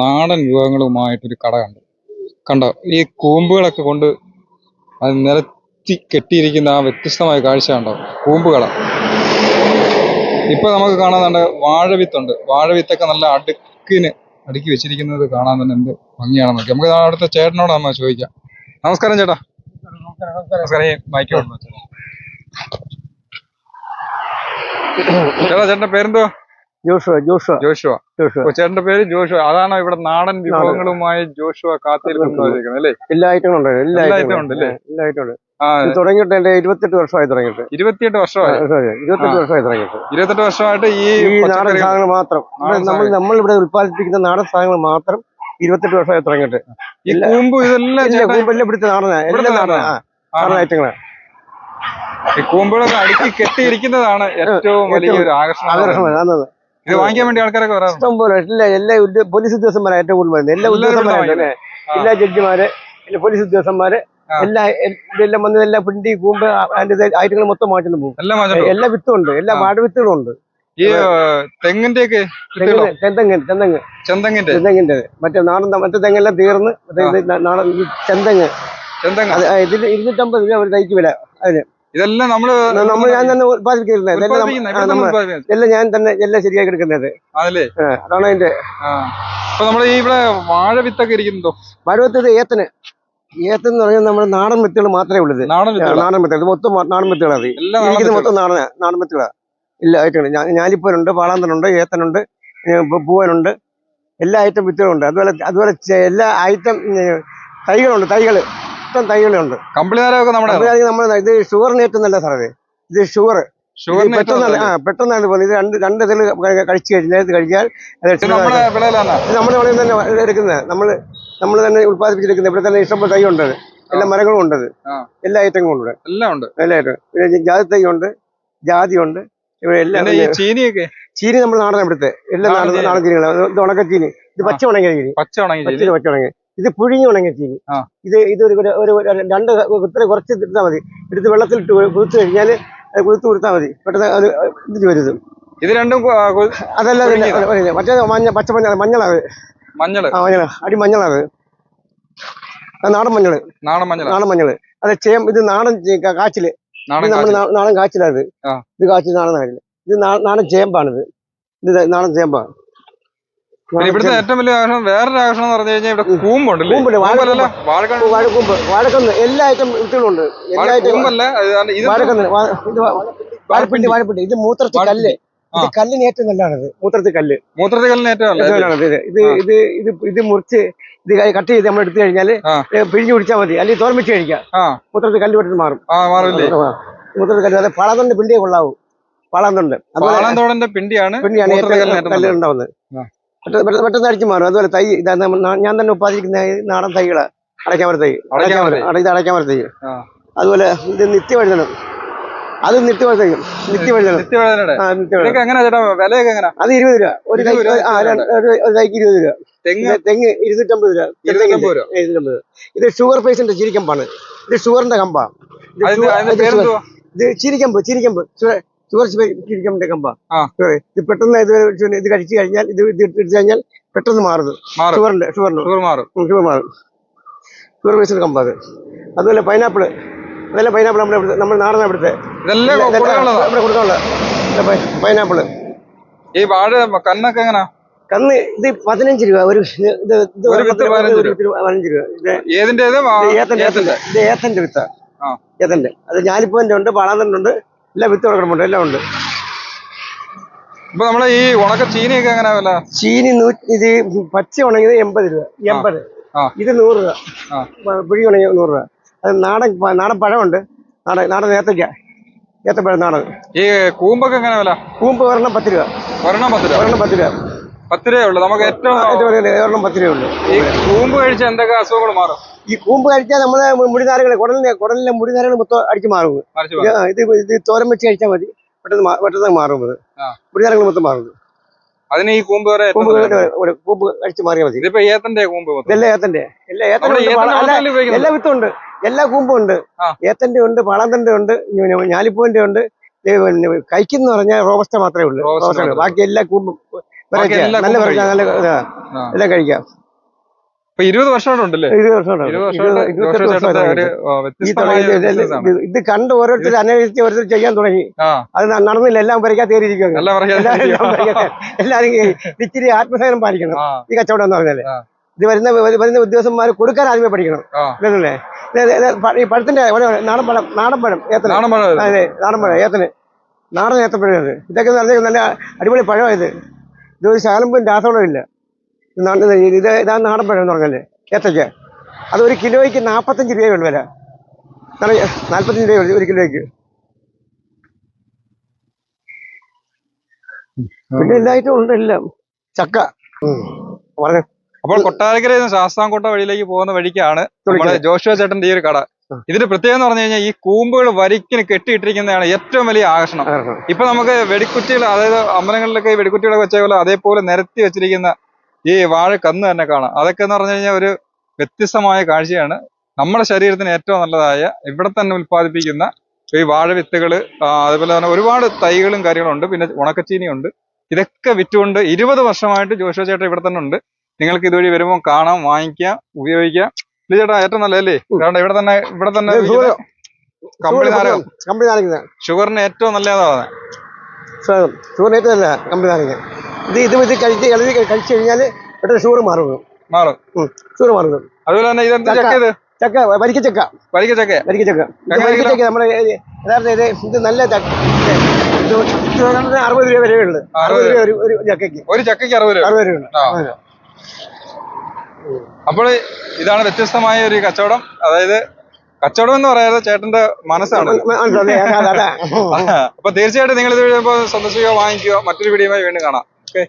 നാടൻ വിഭവങ്ങളുമായിട്ടൊരു കട കണ്ടോ ഈ കൂമ്പുകളൊക്കെ കൊണ്ട് അത് നിരത്തി കെട്ടിയിരിക്കുന്ന ആ വ്യത്യസ്തമായ കാഴ്ച കണ്ടോ കൂമ്പുകള. ഇപ്പൊ നമുക്ക് കാണാനുണ്ട് വാഴവിത്തുണ്ട്. വാഴവിത്തൊക്കെ നല്ല അടുക്കി വെച്ചിരിക്കുന്നത് കാണാൻ തന്നെ എന്ത് ഭംഗിയാണെന്ന് നോക്കി. നമുക്ക് അവിടുത്തെ ചേട്ടനോട് നമ്മ ചോദിക്കാം. നമസ്കാരം ചേട്ടാ. നമസ്കാരം. മൈക്കോട്ട് ചേട്ടാ, ചേട്ടന്റെ പേരെന്തോ? ജോഷുവ. ചേട്ടന്റെ പേര് ജോഷുവ. അതാണോ ഇവിടെ നാടൻ വിഭവങ്ങളുമായി ജോഷുവ കാത്തിരിക്കുന്നത് അല്ലേ? എല്ലാ ഐറ്റങ്ങളും ഉണ്ട്. എല്ലാ ഐറ്റം ഉണ്ട് അല്ലേ? എല്ലാ ഐറ്റം ഉണ്ട്. തുടങ്ങിയിട്ട് എന്റെ 28 വർഷമായി തുടങ്ങിയിട്ട്. 28 വർഷമായി. 28 വർഷമായി തുടങ്ങിയിട്ട്. 28 വർഷമായിട്ട് ഈ നാടൻ സാധനങ്ങൾ മാത്രം നമ്മൾ ഇവിടെ ഉത്പാദിപ്പിക്കുന്ന നാടൻ സാധനങ്ങൾ മാത്രം 28 വർഷമായി തുടങ്ങിയിട്ട്. ഈ കൂമ്പ് ഇതെല്ലാം ഇവിടുത്തെ നാടൻ ഐറ്റങ്ങളാണ്. ഈ കൂമ്പുകളൊക്കെ അടുക്കി കെട്ടിയിരിക്കുന്നതാണ് ഏറ്റവും വലിയൊരു ആകർഷണം. ഇത് വാങ്ങിക്കാൻ വേണ്ടി ആൾക്കാരൊക്കെ വരാം. ഇഷ്ടം പോലെ എല്ലാ പോലീസ് ഉദ്യോഗസ്ഥന്മാരെ ഏറ്റവും കൂടുതൽ വരുന്നത്. എല്ലാ ഉദ്യോഗസ്ഥന്മാരെ, എല്ലാ ജഡ്ജിമാര്, പോലീസ് ഉദ്യോഗസ്ഥന്മാര് എല്ലാം വന്ന് എല്ലാ പിണ്ടി കൂമ്പ് അതിന്റെ ഐറ്റങ്ങൾ മൊത്തം മാറ്റുന്നു പോകും. എല്ലാ വിത്തും ഉണ്ട്. എല്ലാ വാഴവിത്തുകളും ഉണ്ട്. ഈ തെങ്ങിന്റെ ചെന്തെങ്ങിന്റെ മറ്റേ മറ്റേ തെങ്ങെല്ലാം തീർന്ന് നാടൻ ചെന്തെങ്ങ് ഇതിൽ 250 രൂപ ഒരു തൈക്ക് വില. അതിന് ഇതെല്ലാം ഞാൻ തന്നെ ഉത്പാദിപ്പിക്കുന്നത്. എല്ലാം ഞാൻ തന്നെ എല്ലാം ശരിയാക്കി എടുക്കുന്നത്. അതാണ് അതിന്റെ. ഇവിടെ വാഴവിത്തൊക്കെ ഇരിക്കുന്നതോ? വാഴവിത്ത് ഏത്തെന്ന് പറഞ്ഞാൽ നമ്മുടെ നാടൻ വിത്തുകൾ മാത്രമേ ഉള്ളത്. നാടൻ വിത്തുകൾ മൊത്തം നാടൻ വിത്തുകളാണ്. ഇരിക്കുന്നത് മൊത്തം നാടൻ വിത്തുകളാണ്. എല്ലാ ഐറ്റങ്ങളും ഞാലിപ്പൂനുണ്ട്, പാളാന്തനുണ്ട്, ഏത്തനുണ്ട്, പൂവനുണ്ട്, എല്ലാ ഐറ്റം വിത്തുകളുണ്ട്. അതുപോലെ എല്ലാ ഐറ്റം തൈകളുണ്ട്. ഇഷ്ടം തൈകളുണ്ട്. ഇത് ഷുഗറിന് ഏറ്റവും നല്ല സാറേ. ഇത് ഷുഗർ പെട്ടെന്നാണ് പോകുന്നത്. ഇത് രണ്ട് ഇതിൽ കഴിച്ചു കഴിഞ്ഞാൽ നമ്മുടെ വിളയിൽ തന്നെ എടുക്കുന്നത്. നമ്മൾ തന്നെ ഉത്പാദിപ്പിച്ചെടുക്കുന്നത്. ഇവിടെ തന്നെ ഇഷ്ടംപോലെ തൈ ഉണ്ട്. എല്ലാ മരങ്ങളും ഉണ്ട്. എല്ലാ ഐറ്റങ്ങളും ഉണ്ട്. എല്ലാ ഐറ്റം. പിന്നെ ജാതി തൈ ഉണ്ട്, ജാതി ഉണ്ട്. ഇവിടെ എല്ലാം. ചീനി നമ്മൾ നാടൻ ഇവിടുത്തെ എല്ലാ നാടൻ ചീനികളാണ്. ഇത് ഉണക്കച്ചീനി, ഇത് പച്ച ഉണങ്ങിയ ചീനി, പച്ച ഉണങ്ങിയ. ഇത് പുഴുങ്ങി ഉണങ്ങിയ ചീനി. ഇതൊരു രണ്ട് കുത്തിരി കുറച്ച് ഇട്ടാൽ മതി. എടുത്ത് വെള്ളത്തിലിട്ട് കുതിർത്ത് കഴിഞ്ഞാൽ അത് കുതിർത്ത് കൊടുത്താൽ മതി. പെട്ടെന്ന് അത് ഇത് വരും. ഇത് രണ്ടും അതല്ല മറ്റേ മഞ്ഞളാണ്. അടി മഞ്ഞളാണ്. നാടൻ മഞ്ഞള്. അതെ ഇത് നാടൻ കാച്ചില്. നമ്മൾ നാടൻ കാച്ചിലാണ്. ഇത് കാച്ചിൽ നാടൻ കാച്ചില്. ഇത് നാടൻ ചേമ്പാണിത്. ഇത് നാടൻ ചേമ്പാണ്. ഇവിടുത്തെ ഏറ്റവും വലിയ ആകർഷണം, വേറൊരു ആകർഷണം എന്ന് പറഞ്ഞു കഴിഞ്ഞാൽ ഇവിടെ കൂമ്പുണ്ട്. വാഴക്കന്ന് എല്ലാ ഐറ്റം വിത്തുകളുണ്ട്. വാഴപ്പിണ്ടി. ഇത് മൂത്രത്തി കല്ല്. ഇത് കല്ലിന് ഏറ്റവും നല്ലതാണിത്. മൂത്രത്തി കല്ലിന് ഏറ്റവും നല്ലതാണ്. ഇത് മുറിച്ച് ഇത് കട്ട് ചെയ്ത് നമ്മൾ എടുത്തു കഴിഞ്ഞാൽ പിഴിഞ്ഞു കുടിച്ചാൽ മതി. അല്ലെങ്കിൽ തോരൻ വെച്ച് കഴിക്കാം. മൂത്രത്തി കല്ല് പെട്ടെന്ന് മാറും. മൂത്രത്തി കല്ല്. അതെ, പാളാന്തോടിന്റെ പിണ്ടിയെ കൊള്ളാവൂ. പാളാന്തോടിന്റെ പിണ്ടിയാണ് കല്ല് ഉണ്ടാവുന്നത്. പെട്ടെന്ന് അടിച്ചു മാറും. അതുപോലെ തൈ ഞാൻ തന്നെ ഉത്പാദിപ്പിക്കുന്ന നാടൻ തൈകളാണ്. അടയ്ക്കാമര തൈ. ഇത് അടയ്ക്കാമര തൈ. അതുപോലെ ഇത് നിത്യവഴുതനം. അത് നിത്യവഴുതനം. അത് 20 രൂപ ഒരു തൈക്ക്. 20 രൂപ. തെങ്ങ് 250 രൂപ. 250. ഇത് ഷുഗർ പേഷ്യന്റ് ചീരിക്കമ്പാണ്. ഇത് ഷുഗറിന്റെ കമ്പാ. ഇത് ചീരിക്കമ്പ്. ഷുഗർ ചിരിക്കമ്പിന്റെ കമ്പ. ഇത് പെട്ടെന്ന് ഇത് കഴിച്ചു കഴിഞ്ഞാൽ ഇത് എടുത്തു കഴിഞ്ഞാൽ പെട്ടെന്ന് മാറും. ഷുഗർ മാറും. ഷുഗർ പേഷ്യന്റ് കമ്പ അത്. അതുപോലെ പൈനാപ്പിള്. അതെല്ലാം പൈനാപ്പിൾ നമ്മൾ നാടൻ ഇവിടുത്തെ ഇവിടെ കൊടുക്കാനുള്ള പൈനാപ്പിള്. ഈ വാഴ കന്നൊക്കെ എങ്ങനാ? കന്ന് ഇത് 15 രൂപ ഒരു. 15 രൂപ. ഇത് ഏത്തന്റെ വിത്ത. ഏത്തന്റെ. അത് ഞാലിപ്പൂവിന്റെ ഉണ്ട്, പാളാന്തന്റെ ഉണ്ട്, എല്ലാ വിത്ത് കൊടുക്കണമുണ്ട്. എല്ലാം ഉണ്ട്. ഇപ്പൊ നമ്മളെ ഈ ഉണക്ക ചീനിയൊക്കെ എങ്ങനെ വില? ചീനി ഇത് പച്ച ഉണങ്ങിയത് 80 രൂപ. 80. ഇത് 100 രൂപ. പുഴി ഉണങ്ങിയ 100 രൂപ. അത് നാടൻ പഴമുണ്ട്. നാടൻ ഏത്തപ്പഴം നാടൻ. ഈ കൂമ്പൊക്കെ എങ്ങനെ വില? കൂമ്പ് ഒരെണ്ണം 10 രൂപ. ഒരെണ്ണം 10 രൂപ. 10 രൂപയേ ഉള്ളൂ. നമുക്ക് ഏറ്റവും ഒരെണ്ണം 10 രൂപയുള്ളൂ. ഈ കൂമ്പ് കഴിച്ചാൽ എന്തൊക്കെ അസുഖങ്ങൾ മാറും? ഈ കൂമ്പ് കഴിച്ചാൽ നമ്മളെ മുടിനാരുകളെ കുടലിലെ മുടിനാരുകൾ മൊത്തം അടിച്ചു മാറും. ഇത് തോരൻ വെച്ച് കഴിച്ചാൽ മതി. പെട്ടെന്ന് മാറും. മുടിനാരുകൾ മൊത്തം മാറും. അതിന് ഈ കൂമ്പ് കഴിച്ച് മാറിയാൽ മതി. ഇതിപ്പോ ഏത്തന്റെ കൂമ്പ്. എല്ലാ വിത്തും ഉണ്ട്. എല്ലാ കൂമ്പും ഉണ്ട്. ഏത്തന്റെ ഉണ്ട്, പാളാന്തന്റെ ഉണ്ട്, ഞാലിപ്പൂവിന്റെ ഉണ്ട്. കൈക്കെന്ന് പറഞ്ഞാൽ റോബസ്റ്റ മാത്രമേ ഉള്ളൂ. ബാക്കി എല്ലാ കൂമ്പും വെറൈറ്റി എല്ലാ നല്ല കൂമ്പും വെറൈറ്റി നല്ല ഇതാ. ആ. എല്ലാം കഴിക്കാം. ഇപ്പൊ 20 വർഷമായിട്ടുണ്ടല്ലേ? 20 വർഷമുണ്ട്. 20 വർഷമായിട്ട് 28 ജോഷുവ ചേട്ടന്റെ ഒരു ഈ വ്യത്യസ്തമായ business ആണ്. ഇത് കണ്ട് ഓരോരുത്തർ അന്വേഷിച്ച് ഓരോരുത്തർ ചെയ്യാൻ തുടങ്ങി. ആ, അത് നടന്നില്ല. എല്ലാം പരിക്കാൻ തേറിയിരിക്കുകയാണ്. എല്ലാം പറയാ. എല്ലാരും ഇച്ചിരി ആത്മസേനം പാലിക്കണം ആ, ഈ കച്ചവടം എന്ന് പറഞ്ഞാല്. ആ. ഇത് വരുന്ന ഉദ്യോഗസ്ഥന്മാർ കൊടുക്കാൻ ആദ്യമേ പഠിക്കണം. ആ. ഇതല്ലേ ഈ പഴത്തിന്റെ നാടൻ പഴം ഏത്തന്. നാടൻ പഴം ഇത്. അതെ, നാടൻ പഴം ഏത്തന്, നാടൻ ഏത്തപ്പഴം. അത് ഇതൊക്കെ നല്ല അടിപൊളി പഴമായത്. ഇതൊരു ശകലം പോലും രാസവളം ഇല്ല. ഇതാണ് നാടൻ പഴം എന്ന് പറഞ്ഞാല് ഏത്തയ്ക്ക. അത് ഒരു കിലോയ്ക്ക് 45 രൂപയുള്ളൂ വില. 45 രൂപ ഒരു കിലോയ്ക്ക്. പിന്നെ എല്ലായിട്ടും ഉണ്ട് എല്ലാം. ചക്ക പറഞ്ഞു. അപ്പോൾ കൊട്ടാരക്കരയിൽ നിന്ന് ശാസ്താംകോട്ട വഴിയിലേക്ക് പോകുന്ന വഴിക്കാണ് നമ്മുടെ ജോഷുവ ചേട്ടന്റെ ഈ ഒരു കട. ഇതിന്റെ പ്രത്യേകത എന്ന് പറഞ്ഞു കഴിഞ്ഞാൽ ഈ കൂമ്പുകൾ വരിക്കിന് കെട്ടിയിട്ടിരിക്കുന്നതാണ് ഏറ്റവും വലിയ ആകർഷണം. ഇപ്പൊ നമുക്ക് വെടിക്കുറ്റികൾ, അതായത് അമ്പലങ്ങളിലൊക്കെ ഈ വെടിക്കുറ്റികളൊക്കെ വെച്ച പോലെ അതേപോലെ നിരത്തി വെച്ചിരിക്കുന്ന ഈ വാഴക്കന്ന് തന്നെ കാണാം. അതൊക്കെ എന്ന് പറഞ്ഞു കഴിഞ്ഞാൽ ഒരു വ്യത്യസ്തമായ കാഴ്ചയാണ്. നമ്മുടെ ശരീരത്തിന് ഏറ്റവും നല്ലതായ ഇവിടെ തന്നെ ഉൽപ്പാദിപ്പിക്കുന്ന ഈ വാഴ വിത്തുകള്, അതുപോലെ തന്നെ ഒരുപാട് തൈകളും കാര്യങ്ങളും ഉണ്ട്. പിന്നെ ഉണക്കച്ചീനിയുണ്ട്. ഇതൊക്കെ വിറ്റുകൊണ്ട് 20 വർഷമായിട്ട് ജോഷുവ ചേട്ടൻ ഇവിടെ തന്നെ ഉണ്ട്. നിങ്ങൾക്ക് ഇതുവഴി വരുമ്പോൾ കാണാം, വാങ്ങിക്കാം, ഉപയോഗിക്കാം. ഇത് ചേട്ടാ ഏറ്റവും നല്ലതല്ലേ? കാരണം ഇവിടെ തന്നെ കമ്പിളി നാരകം ഷുഗറിന് ഏറ്റവും നല്ലതാണ്. ഷുഗർ ഏറ്റവും നല്ല കമ്പി നാരങ്ങ. ഇത് കഴിച്ചു കഴിഞ്ഞാല് പെട്ടെന്ന് ഷുഗർ മാറും. ഷുഗർ മാറും. അതുപോലെ തന്നെ ഇതെന്ത് ചക്ക? ഇത് ചക്ക വരിക്കച്ചക്ക. നമ്മുടെ യഥാർത്ഥ ഇത് നല്ല ചക്ക. 60 രൂപ വരെയുണ്ട്. 60 രൂപ ഒരു ചക്കയ്ക്ക്. ഒരു ചക്കയ്ക്ക് 60 രൂപ. അപ്പോൾ ഇതാണ് വ്യത്യസ്തമായ ഒരു കച്ചവടം. അതായത് കച്ചവടം എന്ന് പറയാതെ ചേട്ടന്റെ മനസ്സാണ്. അപ്പൊ തീർച്ചയായിട്ടും നിങ്ങൾ ഇത് സന്ദർശിക്കുകയോ വാങ്ങിക്കുകയോ. മറ്റൊരു വീഡിയോയുമായി വീണ്ടും കാണാം. ഓക്കെ.